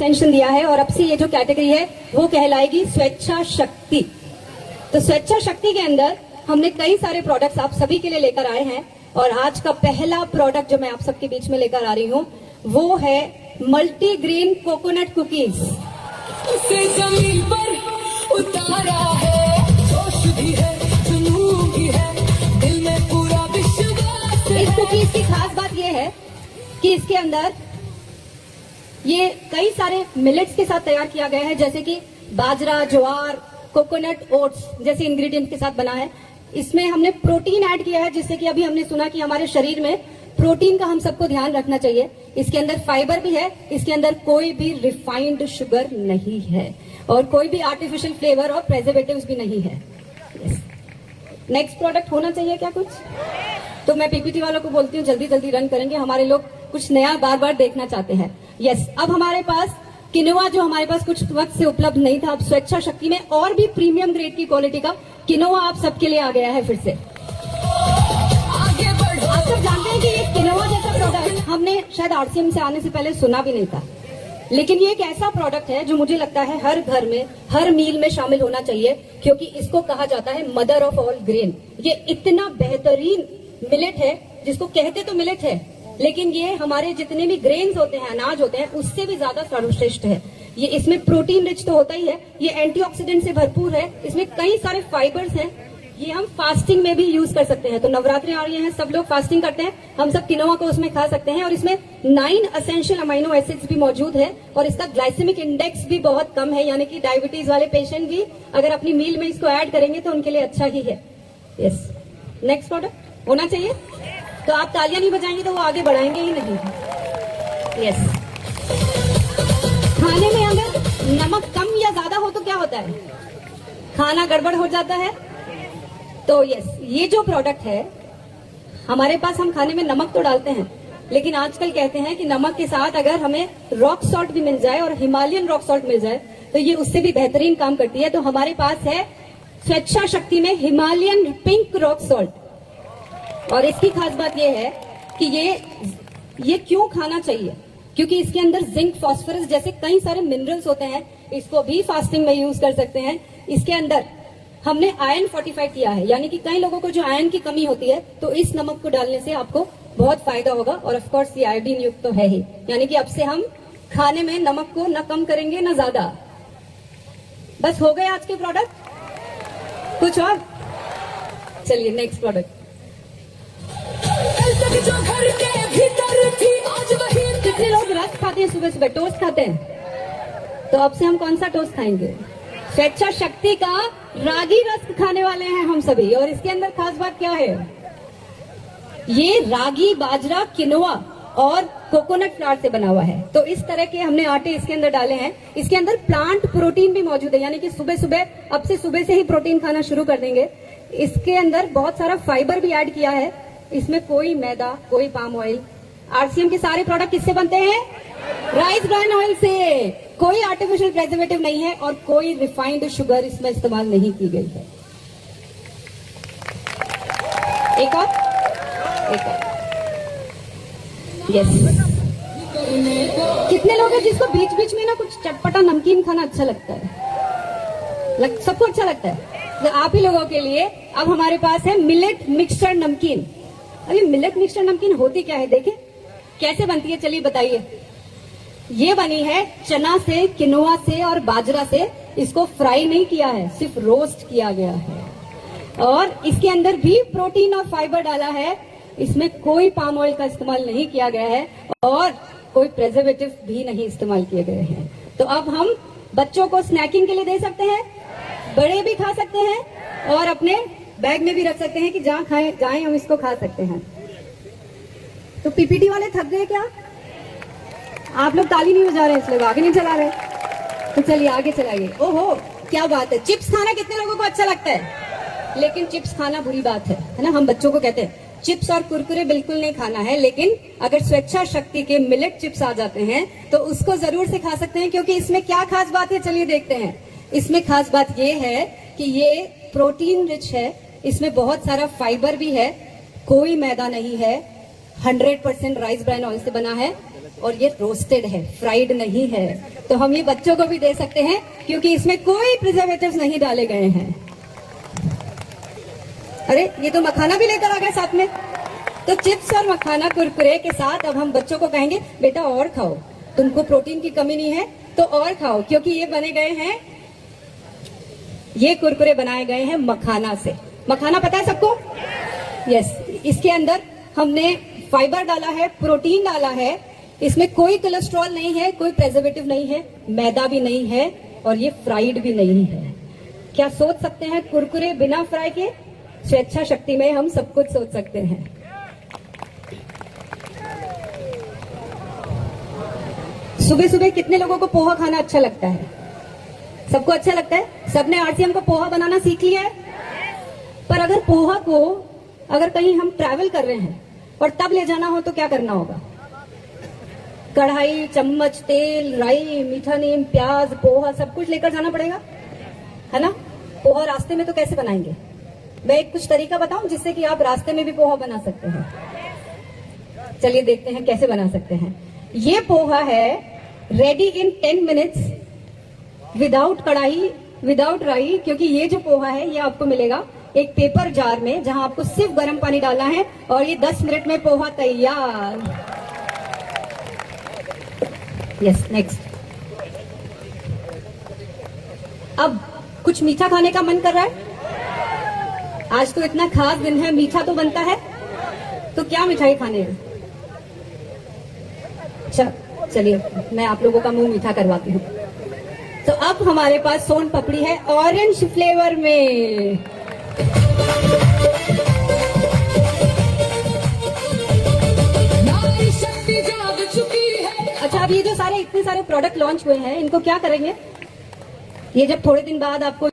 Extension दिया है और अब से ये जो कैटेगरी है वो कहलाएगी स्वेच्छा शक्ति। तो स्वेच्छा शक्ति के अंदर हमने कई सारे प्रोडक्ट्स आप सभी के लिए लेकर आए हैं और आज का पहला प्रोडक्ट जो मैं आप सबके बीच में लेकर आ रही हूँ वो है मल्टीग्रेन कोकोनट कुकीज। उसे जमीन पर उतारा है, जोश भी है, जुनून भी है, दिल में पूरा विश्वास है। इस कुकीज की खास बात यह है कि इसके अंदर ये कई सारे मिलेट्स के साथ तैयार किया गया है, जैसे कि बाजरा, ज्वार, कोकोनट, ओट्स जैसे इंग्रेडिएंट्स के साथ बना है। इसमें हमने प्रोटीन ऐड किया है, जिससे कि अभी हमने सुना कि हमारे शरीर में प्रोटीन का हम सबको ध्यान रखना चाहिए। इसके अंदर फाइबर भी है, इसके अंदर कोई भी रिफाइंड शुगर नहीं है और कोई भी आर्टिफिशियल फ्लेवर और प्रेजर्वेटिव्स भी नहीं है। नेक्स्ट प्रोडक्ट होना चाहिए क्या कुछ? तो मैं पीपीटी वालों को बोलती हूँ जल्दी जल्दी रन करेंगे, हमारे लोग कुछ नया बार बार देखना चाहते हैं। यस, अब हमारे पास किनोआ जो हमारे पास कुछ वक्त से उपलब्ध नहीं था, अब स्वेच्छा शक्ति में और भी प्रीमियम ग्रेड की क्वालिटी का किनोआ आप सबके लिए आ गया है फिर से। आप सब जानते हैं कि ये किनोआ जैसा प्रोडक्ट हमने शायद आरसीएम से आने से पहले सुना भी नहीं था, लेकिन ये एक ऐसा प्रोडक्ट है जो मुझे लगता है हर घर में हर मील में शामिल होना चाहिए, क्योंकि इसको कहा जाता है मदर ऑफ ऑल ग्रेन। ये इतना बेहतरीन मिलेट है, जिसको कहते तो मिलेट है, लेकिन ये हमारे जितने भी ग्रेन्स होते हैं, अनाज होते हैं, उससे भी ज्यादा सर्वश्रेष्ठ है। ये इसमें प्रोटीन रिच तो होता ही है, ये एंटीऑक्सीडेंट से भरपूर है, इसमें कई सारे फाइबर्स हैं। ये हम फास्टिंग में भी यूज कर सकते हैं। तो नवरात्रि आ रही हैं, सब लोग फास्टिंग करते हैं, हम सब किनोआ को उसमें खा सकते हैं। और इसमें 9 एसेंशियल अमाइनो एसिड्स भी मौजूद है और इसका ग्लाइसेमिक इंडेक्स भी बहुत कम है, यानी कि डायबिटीज वाले पेशेंट भी अगर अपनी मील में इसको ऐड करेंगे तो उनके लिए अच्छा ही है। यस, नेक्स्ट प्रोडक्ट होना चाहिए। तो आप तालियां नहीं बजाएंगे तो वो आगे बढ़ाएंगे ही नहीं। यस, खाने में अगर नमक कम या ज्यादा हो तो क्या होता है? खाना गड़बड़ हो जाता है। तो यस, ये जो प्रोडक्ट है हमारे पास, हम खाने में नमक तो डालते हैं, लेकिन आजकल कहते हैं कि नमक के साथ अगर हमें रॉक सॉल्ट भी मिल जाए और हिमालयन रॉक सॉल्ट मिल जाए तो ये उससे भी बेहतरीन काम करती है। तो हमारे पास है स्वेच्छा शक्ति में हिमालयन पिंक रॉक सॉल्ट। और इसकी खास बात यह है कि ये क्यों खाना चाहिए, क्योंकि इसके अंदर जिंक, फास्फोरस जैसे कई सारे मिनरल्स होते हैं। इसको भी फास्टिंग में यूज कर सकते हैं। इसके अंदर हमने आयरन फोर्टिफाइड किया है, यानी कि कई लोगों को जो आयरन की कमी होती है, तो इस नमक को डालने से आपको बहुत फायदा होगा। और ऑफ कोर्स ये आयोडीन युक्त तो है ही, यानी कि अब से हम खाने में नमक को न कम करेंगे न ज्यादा। बस हो गए आज के प्रोडक्ट, कुछ और? चलिए नेक्स्ट प्रोडक्ट। जो घर के भीतर थी आज वही। कितने लोग रस खाते हैं सुबह सुबह, टोस्ट खाते हैं? तो अब से हम कौन सा टोस्ट खाएंगे? स्वेच्छा शक्ति का रागी रस खाने वाले हैं हम सभी। और इसके अंदर खास बात क्या है? ये रागी, बाजरा, किनोआ और कोकोनट फ्लावर से बना हुआ है। तो इस तरह के हमने आटे इसके अंदर डाले हैं। इसके अंदर प्लांट प्रोटीन भी मौजूद है, यानी कि सुबह सुबह, अब से सुबह से ही प्रोटीन खाना शुरू कर देंगे। इसके अंदर बहुत सारा फाइबर भी ऐड किया है। इसमें कोई मैदा, कोई पाम ऑयल। आरसीएम के सारे प्रोडक्ट किससे बनते हैं? राइस ब्रान ऑयल से। कोई आर्टिफिशियल प्रिजर्वेटिव नहीं है और कोई रिफाइंड शुगर इसमें इस्तेमाल नहीं की गई है। एक और यस। कितने लोग हैं जिसको बीच बीच में ना कुछ चटपटा नमकीन खाना अच्छा लगता है? सबको अच्छा लगता है। तो आप ही लोगों के लिए अब हमारे पास है मिलेट मिक्सचर नमकीन। अभी मिलेट मिक्सचर नमकीन होती क्या है, देखें कैसे बनती है। चलिए बताइए। ये बनी है चना से, किनोआ से और बाजरा से। इसको फ्राई नहीं किया है, सिर्फ रोस्ट किया गया है। और इसके अंदर भी प्रोटीन और फाइबर डाला है। इसमें कोई पाम ऑयल का इस्तेमाल नहीं किया गया है और कोई प्रेजर्वेटिव भी नहीं इस्तेमाल किए गए हैं। तो अब हम बच्चों को स्नैकिंग के लिए दे सकते हैं, बड़े भी खा सकते हैं और अपने बैग में भी रख सकते हैं कि जहां जाएं हम इसको खा सकते हैं। तो पीपीटी वाले थक गए क्या? आप लोग ताली नहीं बजा रहे, इसलिए आगे नहीं चला रहे। तो चलिए आगे चलाइए। ओहो क्या बात है। चिप्स खाना कितने लोगों को अच्छा लगता है? लेकिन चिप्स खाना बुरी बात है ना। हम बच्चों को कहते हैं चिप्स और कुरकुरे बिल्कुल नहीं खाना है, लेकिन अगर स्वेच्छा शक्ति के मिलेट चिप्स आ जाते हैं तो उसको जरूर से खा सकते हैं। क्योंकि इसमें क्या खास बात है, चलिए देखते हैं। इसमें खास बात ये है कि ये प्रोटीन रिच है, इसमें बहुत सारा फाइबर भी है, कोई मैदा नहीं है, 100% राइस ब्रान ऑयल से बना है और ये रोस्टेड है, फ्राइड नहीं है। तो हम ये बच्चों को भी दे सकते हैं क्योंकि इसमें कोई प्रिजर्वेटिव्स नहीं डाले गए हैं। अरे ये तो मखाना भी लेकर आ गए साथ में। तो चिप्स और मखाना कुरकुरे के साथ अब हम बच्चों को कहेंगे बेटा और खाओ, तुमको प्रोटीन की कमी नहीं है तो और खाओ, क्योंकि ये बने गए हैं, ये कुरकुरे बनाए गए हैं मखाना से। मखाना पता है सबको? यस, इसके अंदर हमने फाइबर डाला है, प्रोटीन डाला है, इसमें कोई कोलेस्ट्रॉल नहीं है, कोई प्रिजर्वेटिव नहीं है, मैदा भी नहीं है और ये फ्राइड भी नहीं है। क्या सोच सकते हैं कुरकुरे बिना फ्राई के? स्वेच्छा शक्ति में हम सब कुछ सोच सकते हैं। सुबह सुबह कितने लोगों को पोहा खाना अच्छा लगता है? सबको अच्छा लगता है? सबने आरसीएम को पोहा बनाना सीख लिया है? पर अगर पोहा को अगर कहीं हम ट्रैवल कर रहे हैं और तब ले जाना हो तो क्या करना होगा? कढ़ाई, चम्मच, तेल, राई, मीठा नीम, प्याज, पोहा सब कुछ लेकर जाना पड़ेगा, है ना? पोहा रास्ते में तो कैसे बनाएंगे? मैं एक कुछ तरीका बताऊं जिससे कि आप रास्ते में भी पोहा बना सकते हैं। चलिए देखते हैं कैसे बना सकते हैं। ये पोहा है रेडी इन 10 मिनट्स विदाउट कढ़ाई, विदाउट राई, क्योंकि ये जो पोहा है ये आपको मिलेगा एक पेपर जार में जहां आपको सिर्फ गर्म पानी डालना है और ये 10 मिनट में पोहा तैयार। Yes, next. अब कुछ मीठा खाने का मन कर रहा है? आज तो इतना खास दिन है, मीठा तो बनता है, तो क्या मिठाई खाने है? अच्छा चलिए मैं आप लोगों का मुंह मीठा करवाती हूँ। तो अब हमारे पास सोन पपड़ी है ऑरेंज फ्लेवर में। नारी शक्ति जाग चुकी है। अच्छा, अब ये जो सारे इतने सारे प्रोडक्ट लॉन्च हुए हैं इनको क्या करेंगे? ये जब थोड़े दिन बाद आपको